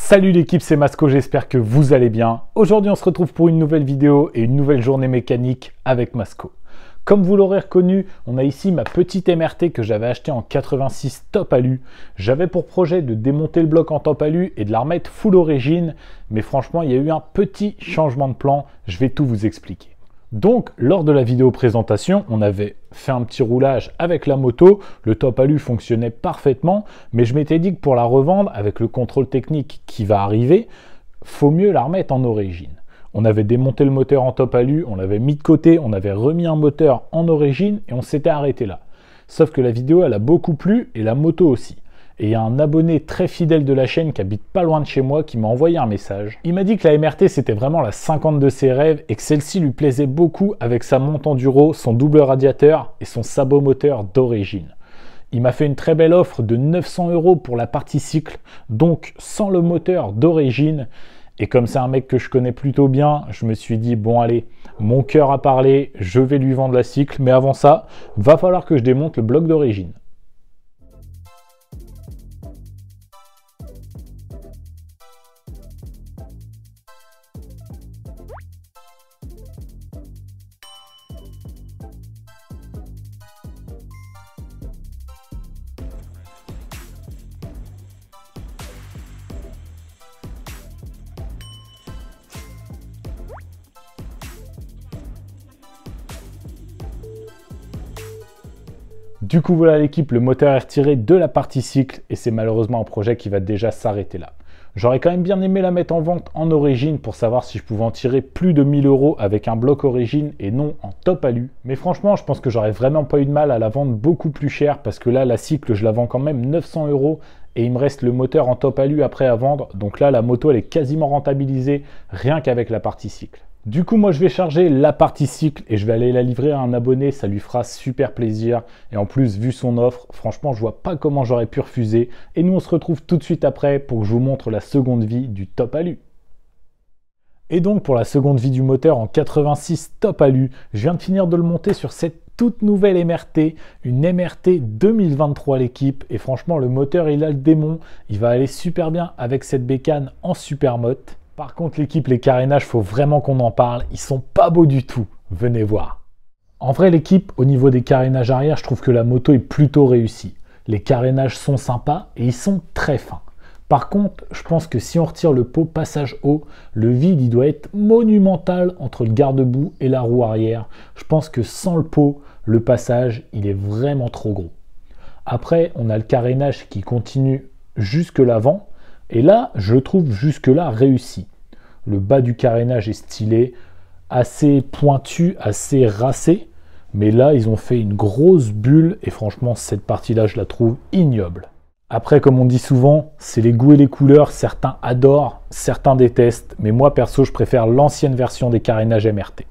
Salut l'équipe, c'est Masco, j'espère que vous allez bien. Aujourd'hui on se retrouve pour une nouvelle vidéo et une nouvelle journée mécanique avec Masco. Comme vous l'aurez reconnu, on a ici ma petite MRT que j'avais achetée en 86 top alu. J'avais pour projet de démonter le bloc en top alu et de la remettre full origine, mais franchement il y a eu un petit changement de plan, je vais tout vous expliquer. Donc, lors de la vidéo présentation, on avait fait un petit roulage avec la moto, le top alu fonctionnait parfaitement, mais je m'étais dit que pour la revendre, avec le contrôle technique qui va arriver, faut mieux la remettre en origine. On avait démonté le moteur en top alu, on l'avait mis de côté, on avait remis un moteur en origine et on s'était arrêté là. Sauf que la vidéo, elle a beaucoup plu et la moto aussi. Et il y a un abonné très fidèle de la chaîne qui habite pas loin de chez moi qui m'a envoyé un message. Il m'a dit que la MRT c'était vraiment la 50 de ses rêves et que celle-ci lui plaisait beaucoup avec sa monte enduro, son double radiateur et son sabot moteur d'origine. Il m'a fait une très belle offre de 900 € pour la partie cycle, donc sans le moteur d'origine. Et comme c'est un mec que je connais plutôt bien, je me suis dit bon allez, mon cœur a parlé, je vais lui vendre la cycle, mais avant ça, va falloir que je démonte le bloc d'origine. Du coup voilà l'équipe, le moteur est retiré de la partie cycle et c'est malheureusement un projet qui va déjà s'arrêter là. J'aurais quand même bien aimé la mettre en vente en origine pour savoir si je pouvais en tirer plus de 1000 € avec un bloc origine et non en top alu. Mais franchement je pense que j'aurais vraiment pas eu de mal à la vendre beaucoup plus cher parce que là la cycle je la vends quand même 900 € et il me reste le moteur en top alu après à vendre. Donc là la moto elle est quasiment rentabilisée rien qu'avec la partie cycle. Du coup, moi, je vais charger la partie cycle et je vais aller la livrer à un abonné. Ça lui fera super plaisir. Et en plus, vu son offre, franchement, je vois pas comment j'aurais pu refuser. Et nous, on se retrouve tout de suite après pour que je vous montre la seconde vie du top alu. Et donc, pour la seconde vie du moteur en 86 top alu, je viens de finir de le monter sur cette toute nouvelle MRT, une MRT 2023 l'équipe. Et franchement, le moteur, il a le démon. Il va aller super bien avec cette bécane en Supermoto. Par contre l'équipe, les carénages, faut vraiment qu'on en parle, ils sont pas beaux du tout, venez voir. En vrai l'équipe, au niveau des carénages arrière, je trouve que la moto est plutôt réussie. Les carénages sont sympas et ils sont très fins. Par contre, je pense que si on retire le pot passage haut, le vide il doit être monumental entre le garde-boue et la roue arrière. Je pense que sans le pot, le passage il est vraiment trop gros. Après, on a le carénage qui continue jusque l'avant. Et là, je le trouve jusque-là réussi. Le bas du carénage est stylé, assez pointu, assez racé. Mais là, ils ont fait une grosse bulle et franchement, cette partie-là, je la trouve ignoble. Après, comme on dit souvent, c'est les goûts et les couleurs. Certains adorent, certains détestent. Mais moi, perso, je préfère l'ancienne version des carénages MRT.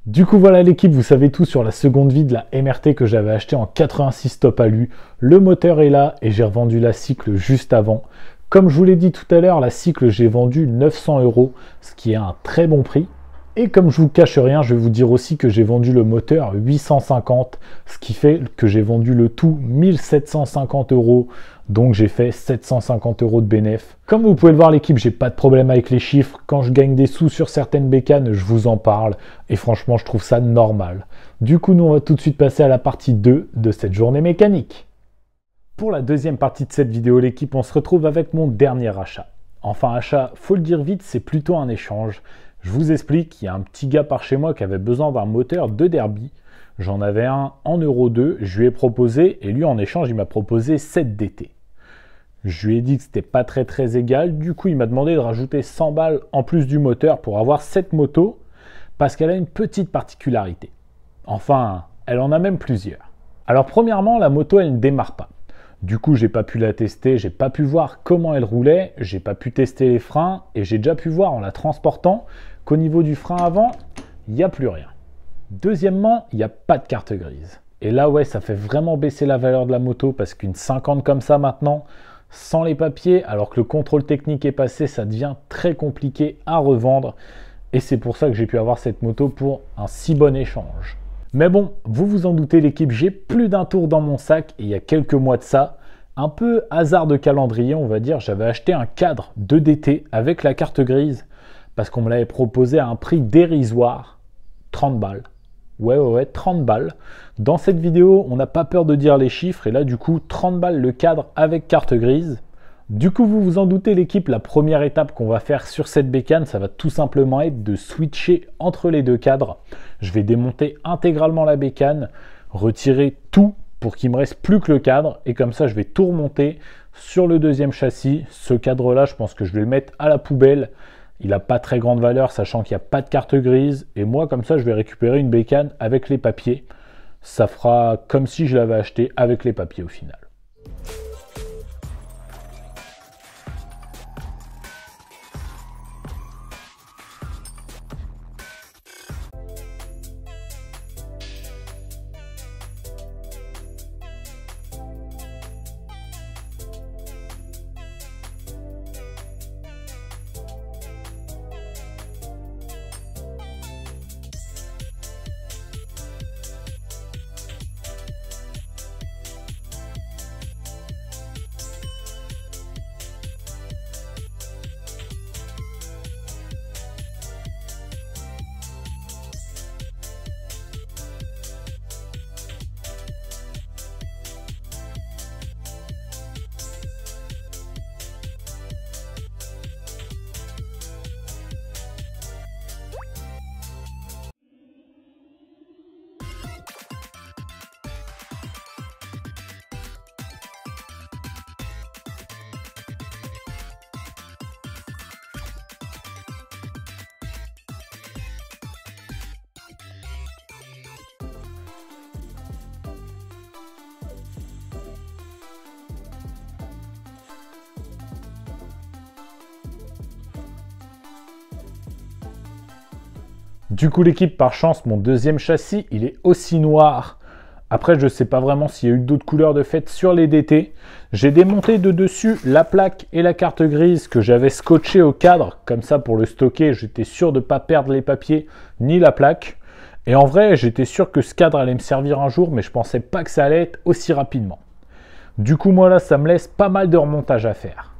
Du coup, voilà l'équipe, vous savez tout sur la seconde vie de la MRT que j'avais acheté en 86 top alu. Le moteur est là et j'ai revendu la cycle juste avant. Comme je vous l'ai dit tout à l'heure, la cycle, j'ai vendu 900 €, ce qui est un très bon prix. Et comme je vous cache rien, je vais vous dire aussi que j'ai vendu le moteur 850, ce qui fait que j'ai vendu le tout 1750 €. Donc j'ai fait 750 € de bénéf. Comme vous pouvez le voir l'équipe, j'ai pas de problème avec les chiffres. Quand je gagne des sous sur certaines bécanes, je vous en parle. Et franchement, je trouve ça normal. Du coup, nous, on va tout de suite passer à la partie 2 de cette journée mécanique. Pour la deuxième partie de cette vidéo, l'équipe, on se retrouve avec mon dernier achat. Enfin, achat, faut le dire vite, c'est plutôt un échange. Je vous explique, il y a un petit gars par chez moi qui avait besoin d'un moteur de derby. J'en avais un en Euro 2, je lui ai proposé et lui en échange, il m'a proposé 7 DT. Je lui ai dit que c'était pas très égal, du coup il m'a demandé de rajouter 100 balles en plus du moteur pour avoir cette moto parce qu'elle a une petite particularité. Enfin, elle en a même plusieurs. Alors premièrement, la moto elle ne démarre pas. Du coup, j'ai pas pu la tester, j'ai pas pu voir comment elle roulait, j'ai pas pu tester les freins et j'ai déjà pu voir en la transportant qu'au niveau du frein avant, il n'y a plus rien. Deuxièmement, il n'y a pas de carte grise. Et là, ouais, ça fait vraiment baisser la valeur de la moto parce qu'une 50 comme ça maintenant, sans les papiers, alors que le contrôle technique est passé, ça devient très compliqué à revendre. Et c'est pour ça que j'ai pu avoir cette moto pour un si bon échange. Mais bon, vous vous en doutez l'équipe, j'ai plus d'un tour dans mon sac et il y a quelques mois de ça, Un peu hasard de calendrier, on va dire, j'avais acheté un cadre de DT avec la carte grise parce qu'on me l'avait proposé à un prix dérisoire, 30 balles. Ouais, 30 balles. Dans cette vidéo, on n'a pas peur de dire les chiffres et là, du coup, 30 balles le cadre avec carte grise. Du coup, vous vous en doutez, l'équipe, la première étape qu'on va faire sur cette bécane, ça va tout simplement être de switcher entre les deux cadres. Je vais démonter intégralement la bécane, retirer tout pour qu'il me reste plus que le cadre et comme ça, je vais tout remonter sur le deuxième châssis. Ce cadre-là, je pense que je vais le mettre à la poubelle. Il n'a pas très grande valeur, sachant qu'il n'y a pas de carte grise. Et moi, comme ça, je vais récupérer une bécane avec les papiers. Ça fera comme si je l'avais acheté avec les papiers au final. Du coup, l'équipe, par chance, mon deuxième châssis, il est aussi noir. Après, je ne sais pas vraiment s'il y a eu d'autres couleurs de fait sur les DT. J'ai démonté de dessus la plaque et la carte grise que j'avais scotché au cadre. Comme ça, pour le stocker, j'étais sûr de ne pas perdre les papiers ni la plaque. Et en vrai, j'étais sûr que ce cadre allait me servir un jour, mais je ne pensais pas que ça allait être aussi rapidement. Du coup, moi là, ça me laisse pas mal de remontage à faire.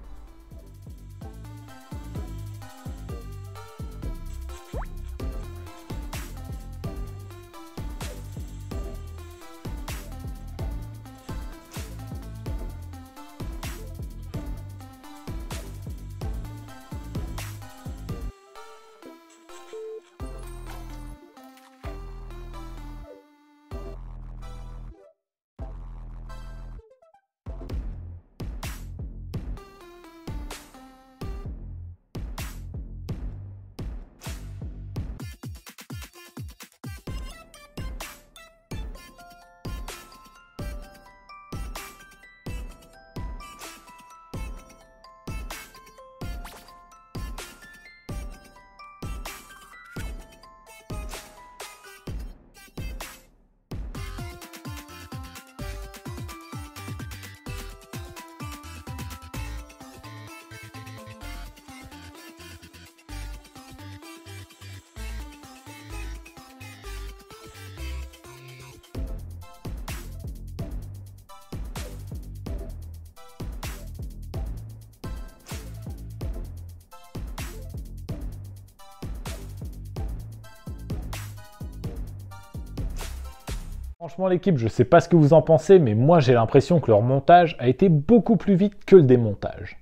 Franchement l'équipe, je ne sais pas ce que vous en pensez, mais moi j'ai l'impression que leur montage a été beaucoup plus vite que le démontage.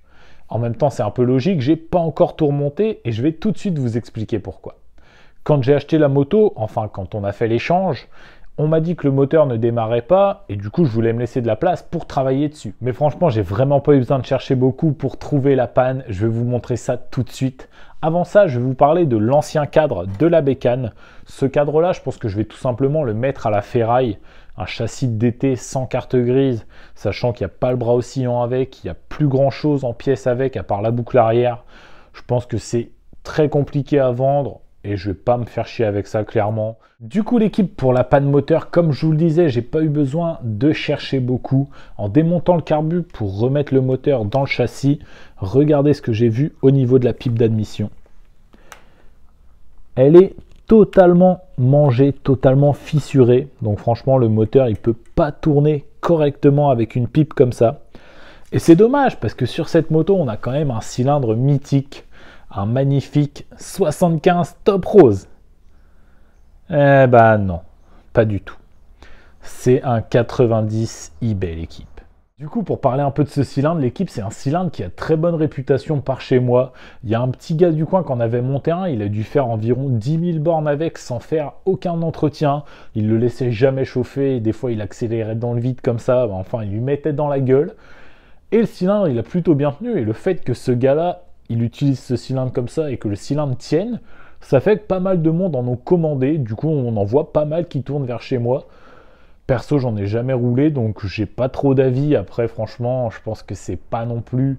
En même temps c'est un peu logique, j'ai pas encore tout remonté et je vais tout de suite vous expliquer pourquoi. Quand j'ai acheté la moto, enfin quand on a fait l'échange, on m'a dit que le moteur ne démarrait pas et du coup je voulais me laisser de la place pour travailler dessus. Mais franchement j'ai vraiment pas eu besoin de chercher beaucoup pour trouver la panne, je vais vous montrer ça tout de suite. Avant ça, je vais vous parler de l'ancien cadre de la bécane. Ce cadre-là, je pense que je vais tout simplement le mettre à la ferraille. Un châssis de DT sans carte grise, sachant qu'il n'y a pas le bras oscillant avec, il n'y a plus grand-chose en pièces avec, à part la boucle arrière. Je pense que c'est très compliqué à vendre et je ne vais pas me faire chier avec ça, clairement. Du coup, l'équipe, pour la panne moteur, comme je vous le disais, j'ai pas eu besoin de chercher beaucoup. En démontant le carbu pour remettre le moteur dans le châssis, regardez ce que j'ai vu au niveau de la pipe d'admission. Elle est totalement mangée, totalement fissurée. Donc franchement, le moteur, il peut pas tourner correctement avec une pipe comme ça. Et c'est dommage parce que sur cette moto, on a quand même un cylindre mythique, un magnifique 75 Top Rose. Eh ben non, pas du tout. C'est un 90 eBay l'équipe. Du coup, pour parler un peu de ce cylindre, l'équipe, c'est un cylindre qui a très bonne réputation par chez moi. Il y a un petit gars du coin qui en avait monté un, il a dû faire environ 10 000 bornes avec sans faire aucun entretien. Il le laissait jamais chauffer et des fois il accélérait dans le vide comme ça. Enfin, il lui mettait dans la gueule. Et le cylindre, il a plutôt bien tenu. Et le fait que ce gars-là, il utilise ce cylindre comme ça et que le cylindre tienne, ça fait que pas mal de monde en ont commandé. Du coup, on en voit pas mal qui tournent vers chez moi. Perso, j'en ai jamais roulé, donc j'ai pas trop d'avis. Après, franchement, je pense que c'est pas non plus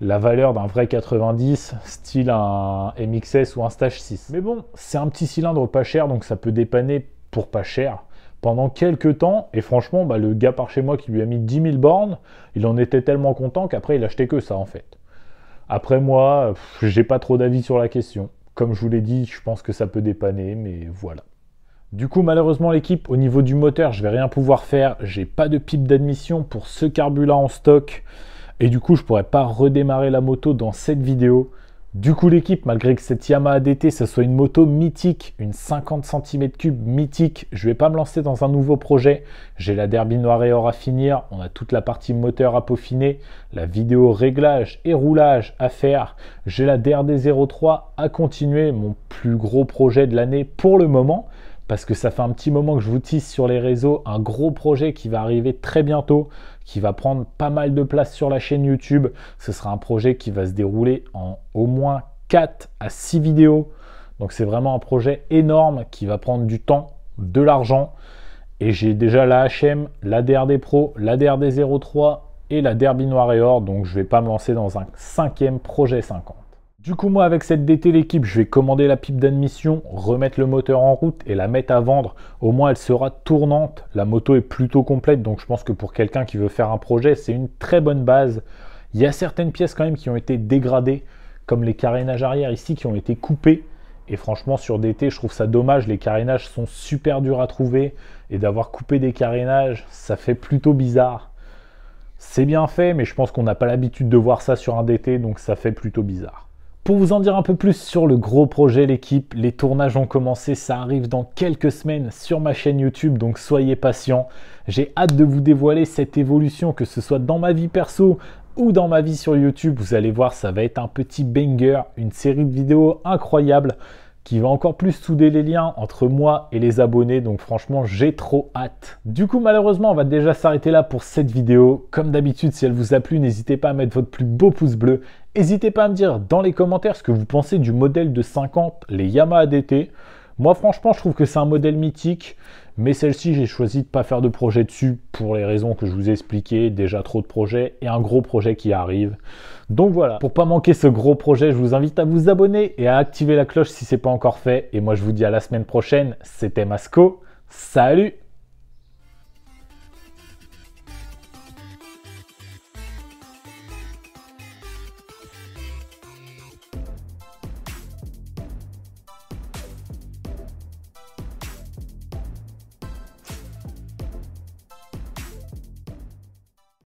la valeur d'un vrai 90, style un MXS ou un Stage 6. Mais bon, c'est un petit cylindre pas cher, donc ça peut dépanner pour pas cher pendant quelques temps. Et franchement, le gars par chez moi qui lui a mis 10 000 bornes, il en était tellement content qu'après, il achetait que ça, en fait. Après, moi, j'ai pas trop d'avis sur la question. Comme je vous l'ai dit, je pense que ça peut dépanner, mais voilà. Du coup, malheureusement, l'équipe, au niveau du moteur, je vais rien pouvoir faire. J'ai pas de pipe d'admission pour ce carbu-là en stock. Et du coup, je pourrais pas redémarrer la moto dans cette vidéo. Du coup, l'équipe, malgré que cette Yamaha DT, ça soit une moto mythique, une 50 cm3 mythique, je vais pas me lancer dans un nouveau projet. J'ai la Derby Noir et Or à finir. On a toute la partie moteur à peaufiner, la vidéo réglage et roulage à faire. J'ai la DRD03 à continuer, mon plus gros projet de l'année pour le moment. Parce que ça fait un petit moment que je vous tease sur les réseaux, un gros projet qui va arriver très bientôt, qui va prendre pas mal de place sur la chaîne YouTube. Ce sera un projet qui va se dérouler en au moins 4 à 6 vidéos. Donc c'est vraiment un projet énorme qui va prendre du temps, de l'argent. Et j'ai déjà la HM, la DRD Pro, la DRD03 et la Derby Noir et Or. Donc je ne vais pas me lancer dans un 5e projet 50. Du coup, moi, avec cette DT, l'équipe, je vais commander la pipe d'admission, remettre le moteur en route et la mettre à vendre. Au moins, elle sera tournante. La moto est plutôt complète, donc je pense que pour quelqu'un qui veut faire un projet, c'est une très bonne base. Il y a certaines pièces quand même qui ont été dégradées, comme les carénages arrière ici qui ont été coupés. Et franchement, sur DT, je trouve ça dommage. Les carénages sont super durs à trouver. Et d'avoir coupé des carénages, ça fait plutôt bizarre. C'est bien fait, mais je pense qu'on n'a pas l'habitude de voir ça sur un DT, donc ça fait plutôt bizarre. Pour vous en dire un peu plus sur le gros projet, l'équipe, les tournages ont commencé, ça arrive dans quelques semaines sur ma chaîne YouTube, donc soyez patients. J'ai hâte de vous dévoiler cette évolution, que ce soit dans ma vie perso ou dans ma vie sur YouTube. Vous allez voir, ça va être un petit banger, une série de vidéos incroyables qui va encore plus souder les liens entre moi et les abonnés. Donc franchement, j'ai trop hâte. Du coup, malheureusement, on va déjà s'arrêter là pour cette vidéo. Comme d'habitude, si elle vous a plu, n'hésitez pas à mettre votre plus beau pouce bleu. N'hésitez pas à me dire dans les commentaires ce que vous pensez du modèle de 50, les Yamaha DT. Moi, franchement, je trouve que c'est un modèle mythique. Mais celle-ci, j'ai choisi de ne pas faire de projet dessus pour les raisons que je vous ai expliquées. Déjà trop de projets et un gros projet qui arrive. Donc voilà, pour pas manquer ce gros projet, je vous invite à vous abonner et à activer la cloche si ce n'est pas encore fait. Et moi, je vous dis à la semaine prochaine. C'était Masco. Salut!